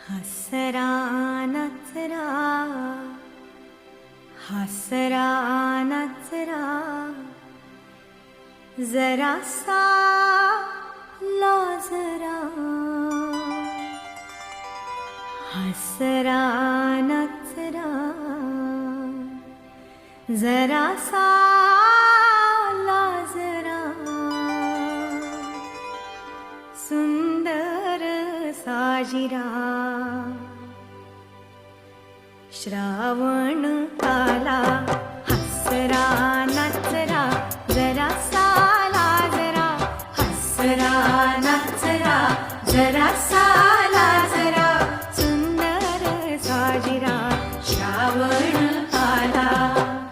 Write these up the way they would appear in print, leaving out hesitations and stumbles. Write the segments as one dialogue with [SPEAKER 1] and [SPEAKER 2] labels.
[SPEAKER 1] हसरा नचरा हसरा नचरा जरासा लाजरा हसरा नचरा जरासा लाजरा सुंदर साजिरा श्रावण आला हसरा नचरा जरासा लाजरा हसरा नचरा जरासा लाजरा सुंदर साजिरा श्रावण आला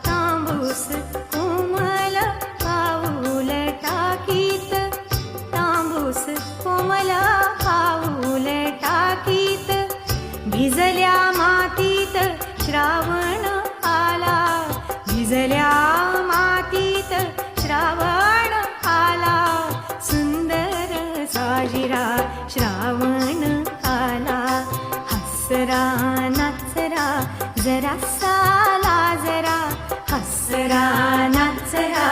[SPEAKER 1] तांबूस कोमल पाऊल टाकीत तांबूस कोमल पाऊल टाकीत भिजल्या मातीत श्रावण आला भिजल्या मातीत श्रावण आला सुंदर साजिरा श्रावण आला हसरा नचरा जरासा लाजरा हसरा नचरा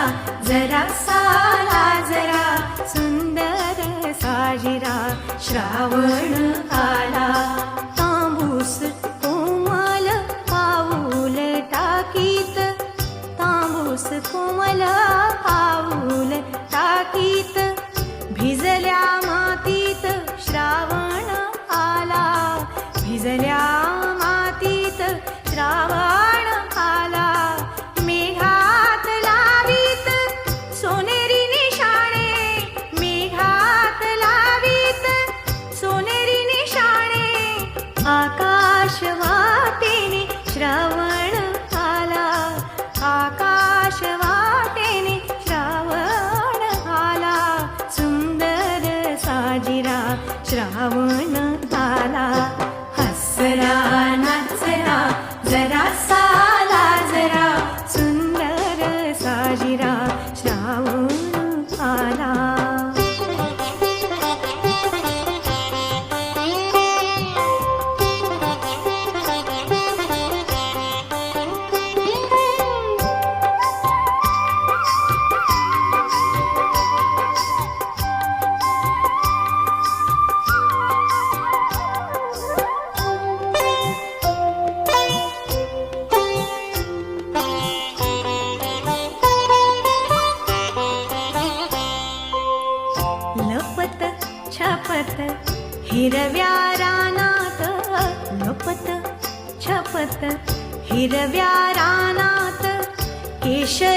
[SPEAKER 1] जरासा लाजरा सुंदर साजिरा श्रावण आला तांबूस कोमल पाऊल टाकीत तांबूस कोमल पाऊल टाकीत भिजल्या मातीत श्रावण आला भिजल्या मातीत श्रावण आला मेघात लावीत सोनेरी निशाणे मेघात लावीत सोनेरी निशाणे आकाश वाटेने श्रावण आला आकाश वाटेने श्रावण आला सुंदर साजिरा श्रावण आला हसरा नचरा जरासा लाजरा सुंदर साजिरा श्रावण आला लपत छपत हिरव्या रानात लपत छपत हिरव्या रानात केशर